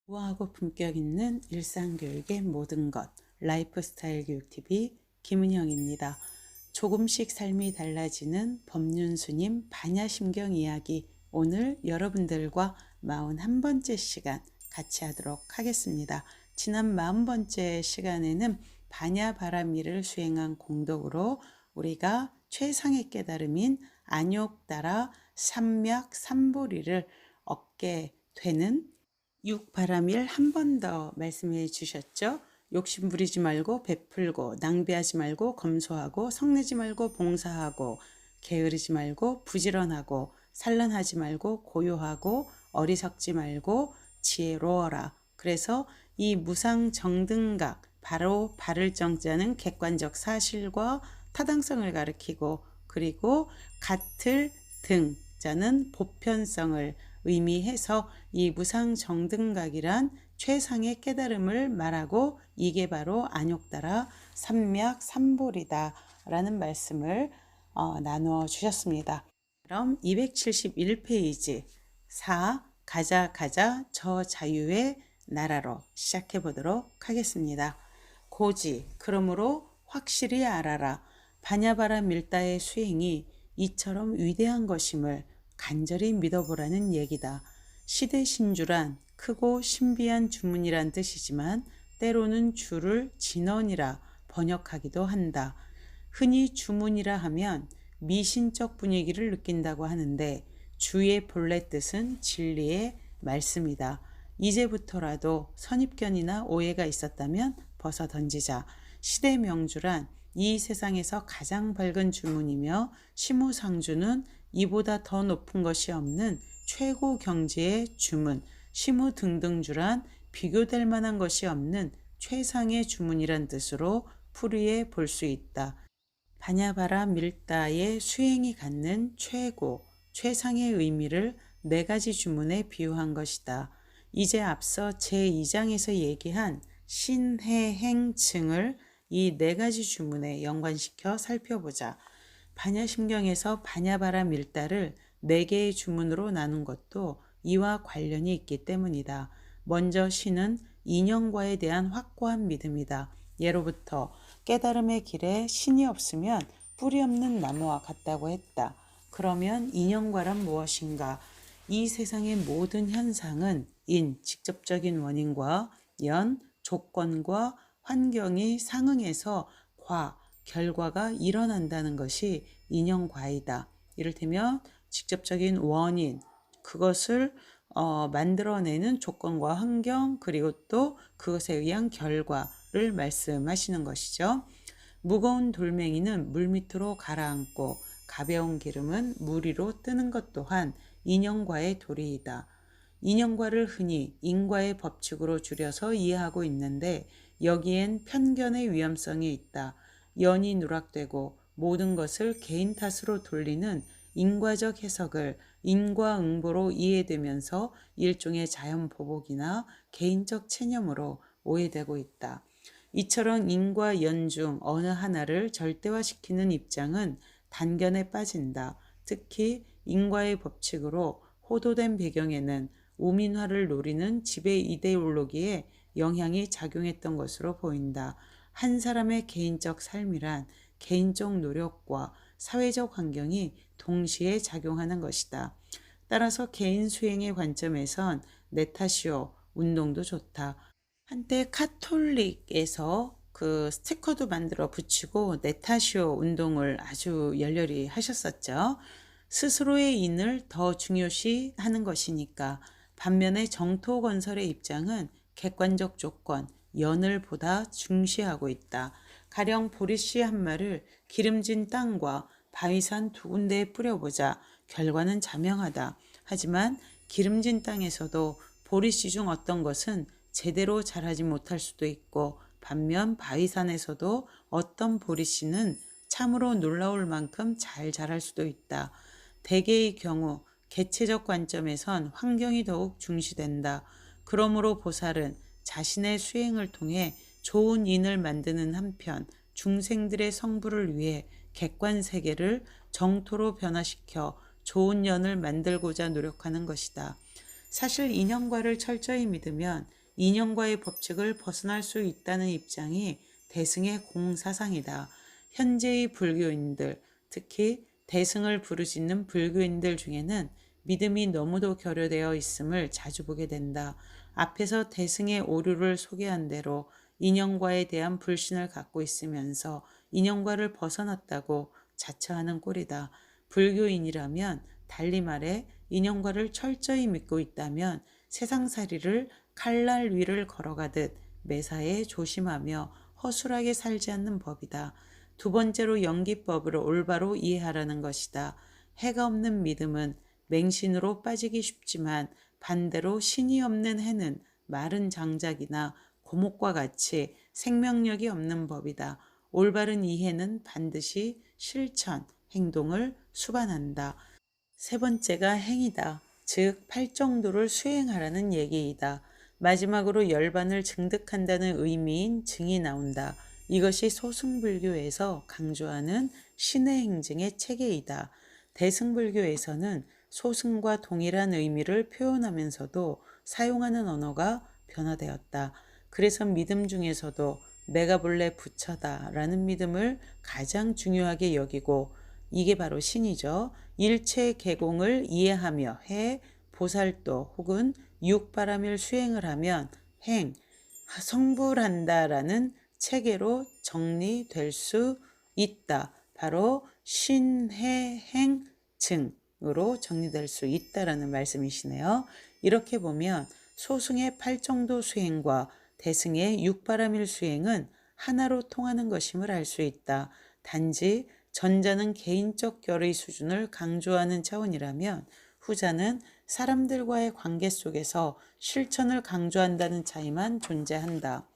우아하고 품격 있는 일상교육의 모든 것, 라이프스타일 교육TV 김은영입니다. 조금씩 삶이 달라지는 법륜스님 반야심경 이야기, 오늘 여러분들과 41번째 시간 같이 하도록 하겠습니다. 지난 40번째 시간에는 반야바라미를 수행한 공덕으로 우리가 최상의 깨달음인 안욕따라 삼맥삼보리를 얻게 되는 육바라밀 한 번 더 말씀해 주셨죠. 욕심 부리지 말고 베풀고, 낭비하지 말고 검소하고, 성내지 말고 봉사하고, 게으르지 말고 부지런하고, 산란하지 말고 고요하고, 어리석지 말고 지혜로워라. 그래서 이 무상정등각, 바로 바를 정자는 객관적 사실과 타당성을 가리키고, 그리고 같을 등자는 보편성을 의미해서 이 무상정등각이란 최상의 깨달음을 말하고, 이게 바로 안욕따라 삼맥삼보리다 라는 말씀을 나누어 주셨습니다. 그럼 271페이지 4. 가자 가자 저 자유의 나라로 시작해 보도록 하겠습니다. 고지, 그러므로 확실히 알아라. 반야바라 밀다의 수행이 이처럼 위대한 것임을 간절히 믿어보라는 얘기다. 시대신주란 크고 신비한 주문이란 뜻이지만 때로는 주를 진언이라 번역하기도 한다. 흔히 주문이라 하면 미신적 분위기를 느낀다고 하는데 주의 본래 뜻은 진리의 말씀이다. 이제부터라도 선입견이나 오해가 있었다면 벗어 던지자. 시대 명주란 이 세상에서 가장 밝은 주문이며 시무상주는 이보다 더 높은 것이 없는 최고 경지의 주문, 시무등등주란 비교될 만한 것이 없는 최상의 주문이란 뜻으로 풀이해 볼 수 있다. 반야바라 밀다의 수행이 갖는 최고, 최상의 의미를 네 가지 주문에 비유한 것이다. 이제 앞서 제2장에서 얘기한 신해행층을 이 네 가지 주문에 연관시켜 살펴보자. 반야심경에서 반야바라 밀다를 네 개의 주문으로 나눈 것도 이와 관련이 있기 때문이다. 먼저 신은 인연과에 대한 확고한 믿음이다. 예로부터 깨달음의 길에 신이 없으면 뿌리 없는 나무와 같다고 했다. 그러면 인연과란 무엇인가? 이 세상의 모든 현상은 인, 직접적인 원인과 연, 조건과 환경이 상응해서 과, 결과가 일어난다는 것이 인연과이다. 이를테면 직접적인 원인, 그것을 만들어내는 조건과 환경, 그리고 또 그것에 의한 결과를 말씀하시는 것이죠. 무거운 돌멩이는 물밑으로 가라앉고 가벼운 기름은 물 위로 뜨는 것 또한 인연과의 도리이다. 인연과를 흔히 인과의 법칙으로 줄여서 이해하고 있는데 여기엔 편견의 위험성이 있다. 연이 누락되고 모든 것을 개인 탓으로 돌리는 인과적 해석을 인과응보로 이해되면서 일종의 자연보복이나 개인적 체념으로 오해되고 있다. 이처럼 인과 연 중 어느 하나를 절대화시키는 입장은 단견에 빠진다. 특히 인과의 법칙으로 호도된 배경에는 우민화를 노리는 지배 이데올로기에 영향이 작용했던 것으로 보인다. 한 사람의 개인적 삶이란 개인적 노력과 사회적 환경이 동시에 작용하는 것이다. 따라서 개인 수행의 관점에선 내 탓이요 운동도 좋다. 한때 카톨릭에서 그 스티커도 만들어 붙이고 내 탓이요 운동을 아주 열렬히 하셨었죠. 스스로의 인을 더 중요시 하는 것이니까. 반면에 정토 건설의 입장은 객관적 조건, 연을 보다 중시하고 있다. 가령 보리씨 한 말을 기름진 땅과 바위산 두 군데에 뿌려보자. 결과는 자명하다. 하지만 기름진 땅에서도 보리씨 중 어떤 것은 제대로 자라지 못할 수도 있고, 반면 바위산에서도 어떤 보리씨는 참으로 놀라울 만큼 잘 자랄 수도 있다. 대개의 경우 개체적 관점에선 환경이 더욱 중시된다. 그러므로 보살은 자신의 수행을 통해 좋은 인을 만드는 한편 중생들의 성부를 위해 객관 세계를 정토로 변화시켜 좋은 연을 만들고자 노력하는 것이다. 사실 인연과를 철저히 믿으면 인연과의 법칙을 벗어날 수 있다는 입장이 대승의 공사상이다. 현재의 불교인들, 특히 대승을 부르짖는 불교인들 중에는 믿음이 너무도 결여되어 있음을 자주 보게 된다. 앞에서 대승의 오류를 소개한 대로 인연과에 대한 불신을 갖고 있으면서 인연과를 벗어났다고 자처하는 꼴이다. 불교인이라면 달리 말해 인연과를 철저히 믿고 있다면 세상살이를 칼날 위를 걸어가듯 매사에 조심하며 허술하게 살지 않는 법이다. 두 번째로 연기법을 올바로 이해하라는 것이다. 해가 없는 믿음은 맹신으로 빠지기 쉽지만 반대로 신이 없는 해는 마른 장작이나 고목과 같이 생명력이 없는 법이다. 올바른 이해는 반드시 실천, 행동을 수반한다. 세 번째가 행이다. 즉, 팔정도를 수행하라는 얘기이다. 마지막으로 열반을 증득한다는 의미인 증이 나온다. 이것이 소승불교에서 강조하는 신의 행증의 체계이다. 대승불교에서는 소승과 동일한 의미를 표현하면서도 사용하는 언어가 변화되었다. 그래서 믿음 중에서도 내가 본래 부처다 라는 믿음을 가장 중요하게 여기고 이게 바로 신이죠. 일체 계공을 이해하며 해, 보살도 혹은 육바람일 수행을 하면 행, 성불한다라는 체계로 정리될 수 있다. 바로 신해행증으로 정리될 수 있다라는 말씀이시네요. 이렇게 보면 소승의 팔정도 수행과 대승의 육바람일 수행은 하나로 통하는 것임을 알 수 있다. 단지 전자는 개인적 결의 수준을 강조하는 차원이라면 후자는 사람들과의 관계 속에서 실천을 강조한다는 차이만 존재한다.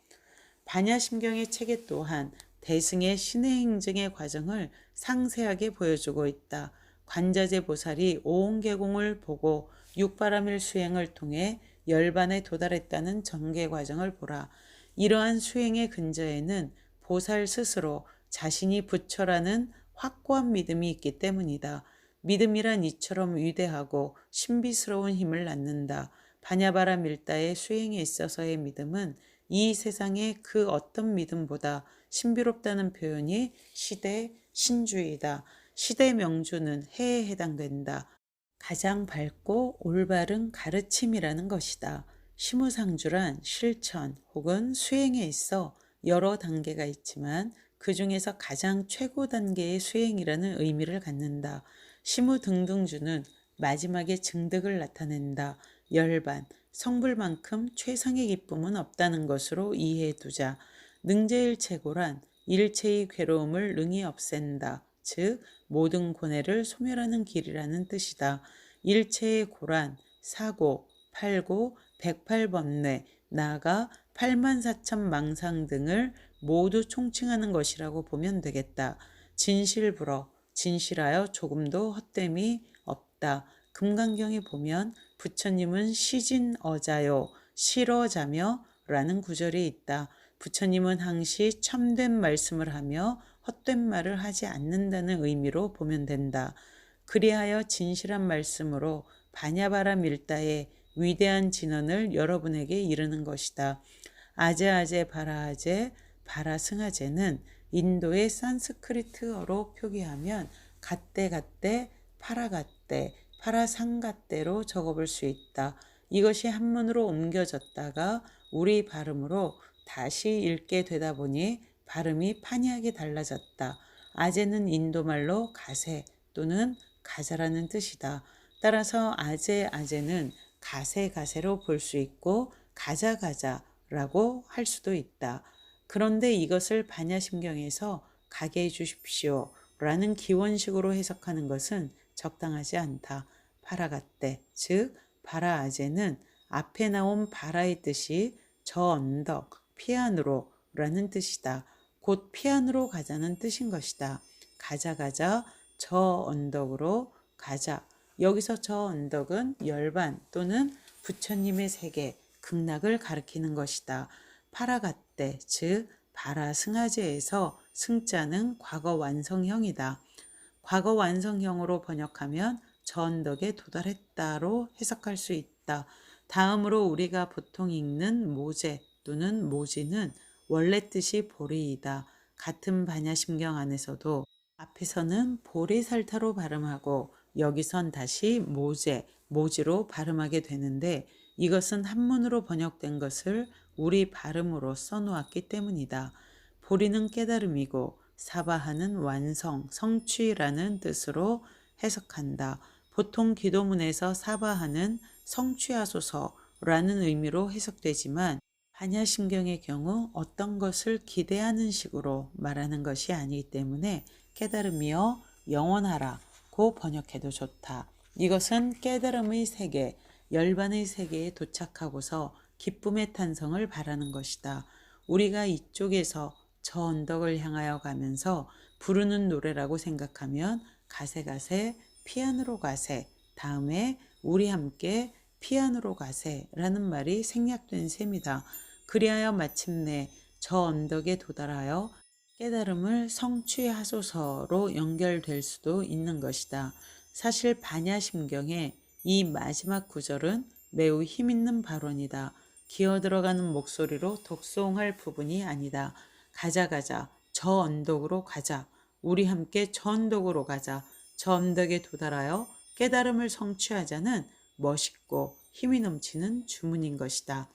반야심경의 체계 또한 대승의 신의 행증의 과정을 상세하게 보여주고 있다. 관자재 보살이 오온계공을 보고 육바람일 수행을 통해 열반에 도달했다는 전개 과정을 보라. 이러한 수행의 근저에는 보살 스스로 자신이 부처라는 확고한 믿음이 있기 때문이다. 믿음이란 이처럼 위대하고 신비스러운 힘을 낳는다. 바냐바라 밀다의 수행에 있어서의 믿음은 이 세상의 그 어떤 믿음보다 신비롭다는 표현이 시대 신주이다. 시대 명주는 해에 해당된다. 가장 밝고 올바른 가르침이라는 것이다. 시무상주란 실천 혹은 수행에 있어 여러 단계가 있지만 그 중에서 가장 최고 단계의 수행이라는 의미를 갖는다. 시무등등주는 마지막에 증득을 나타낸다. 열반, 성불만큼 최상의 기쁨은 없다는 것으로 이해해두자. 능제일체고란 일체의 괴로움을 능히 없앤다. 즉 모든 고뇌를 소멸하는 길이라는 뜻이다. 일체의 고란, 사고, 팔고, 108번뇌, 나아가 84,000 망상 등을 모두 총칭하는 것이라고 보면 되겠다. 진실불어, 진실하여 조금도 헛됨이 없다. 금강경에 보면 부처님은 시진어자요, 실어자며 라는 구절이 있다. 부처님은 항시 참된 말씀을 하며 헛된 말을 하지 않는다는 의미로 보면 된다. 그리하여 진실한 말씀으로 바냐바라 밀다의 위대한 진언을 여러분에게 이르는 것이다. 아제아제 바라아제 바라승아제는 인도의 산스크리트어로 표기하면 갓떼 파라갓떼 파라상갓떼로 적어볼 수 있다. 이것이 한문으로 옮겨졌다가 우리 발음으로 다시 읽게 되다 보니 발음이 판이하게 달라졌다. 아제는 인도말로 가세 또는 가자라는 뜻이다. 따라서 아제는 가세로 볼 수 있고 가자라고 할 수도 있다. 그런데 이것을 반야심경에서 가게 해 주십시오 라는 기원식으로 해석하는 것은 적당하지 않다. 파라갓떼, 즉 바라아제는 앞에 나온 바라의 뜻이 저 언덕, 피안으로 라는 뜻이다. 곧 피안으로 가자는 뜻인 것이다. 가자, 저 언덕으로 가자. 여기서 저 언덕은 열반 또는 부처님의 세계, 극락을 가리키는 것이다. 파라갓떼, 즉 바라승하제에서 승자는 과거 완성형이다. 과거 완성형으로 번역하면 저 언덕에 도달했다로 해석할 수 있다. 없다. 다음으로 우리가 보통 읽는 모제 또는 모지는 원래 뜻이 보리이다. 같은 반야심경 안에서도 앞에서는 보리살타로 발음하고 여기선 다시 모제, 모지로 발음하게 되는데 이것은 한문으로 번역된 것을 우리 발음으로 써놓았기 때문이다. 보리는 깨달음이고 사바하는 완성, 성취라는 뜻으로 해석한다. 보통 기도문에서 사바하는 성취하소서라는 의미로 해석되지만 반야심경의 경우 어떤 것을 기대하는 식으로 말하는 것이 아니기 때문에 깨달음이여 영원하라고 번역해도 좋다. 이것은 깨달음의 세계, 열반의 세계에 도착하고서 기쁨의 탄성을 바라는 것이다. 우리가 이쪽에서 저 언덕을 향하여 가면서 부르는 노래라고 생각하면 가세가세 피안으로 가세, 다음에 우리 함께 피안으로 가세라는 말이 생략된 셈이다. 그리하여 마침내 저 언덕에 도달하여 깨달음을 성취하소서로 연결될 수도 있는 것이다. 사실 반야심경의 이 마지막 구절은 매우 힘있는 발언이다. 기어들어가는 목소리로 독송할 부분이 아니다. 가자 가자, 저 언덕으로 가자. 우리 함께 저 언덕으로 가자. 저 언덕에 도달하여 깨달음을 성취하자는 멋있고 힘이 넘치는 주문인 것이다.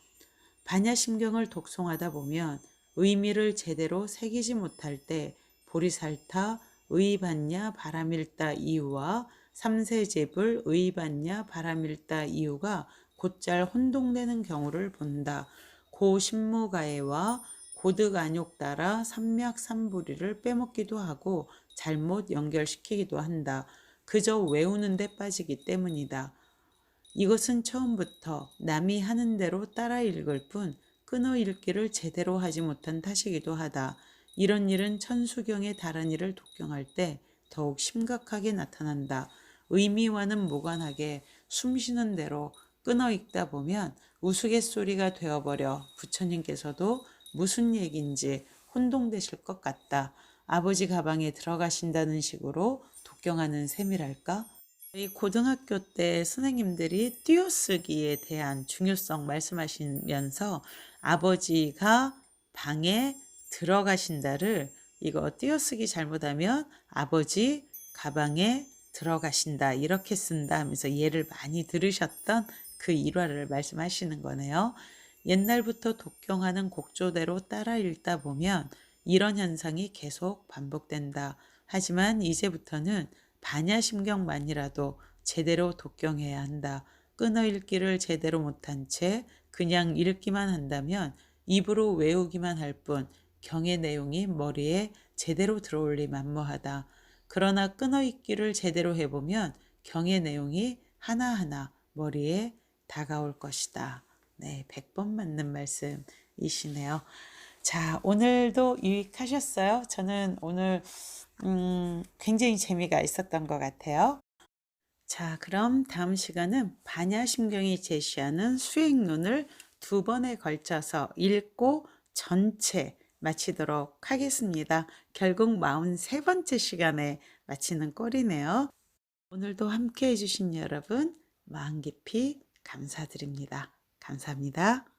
반야심경을 독송하다 보면 의미를 제대로 새기지 못할 때 보리살타, 의반야, 바람일다 이유와 삼세제불, 의반야, 바람일다 이유가 곧잘 혼동되는 경우를 본다. 고신무가해와 고득안욕 따라 삼맥삼부리를 빼먹기도 하고 잘못 연결시키기도 한다. 그저 외우는 데 빠지기 때문이다. 이것은 처음부터 남이 하는 대로 따라 읽을 뿐 끊어 읽기를 제대로 하지 못한 탓이기도 하다. 이런 일은 천수경의 다른 일을 독경할 때 더욱 심각하게 나타난다. 의미와는 무관하게 숨쉬는 대로 끊어 읽다 보면 우스갯소리가 되어버려 부처님께서도 무슨 얘기인지 혼동되실 것 같다. 아버지 가방에 들어가신다는 식으로 독경하는 셈이랄까? 이 고등학교 때 선생님들이 띄어쓰기에 대한 중요성 말씀하시면서 아버지가 방에 들어가신다를 이거 띄어쓰기 잘못하면 아버지 가방에 들어가신다 이렇게 쓴다 하면서 예를 많이 들으셨던 그 일화를 말씀하시는 거네요. 옛날부터 독경하는 곡조대로 따라 읽다 보면 이런 현상이 계속 반복된다. 하지만 이제부터는 반야심경만이라도 제대로 독경해야 한다. 끊어 읽기를 제대로 못한 채 그냥 읽기만 한다면 입으로 외우기만 할 뿐 경의 내용이 머리에 제대로 들어올리 만무하다. 그러나 끊어 읽기를 제대로 해보면 경의 내용이 하나하나 머리에 다가올 것이다. 네, 100번 맞는 말씀이시네요. 자, 오늘도 유익하셨어요? 저는 오늘 굉장히 재미가 있었던 것 같아요. 자, 그럼 다음 시간은 반야심경이 제시하는 수행론을 2번에 걸쳐서 읽고 전체 마치도록 하겠습니다. 결국 43번째 시간에 마치는 꼴이네요. 오늘도 함께 해주신 여러분 마음 깊이 감사드립니다. 감사합니다.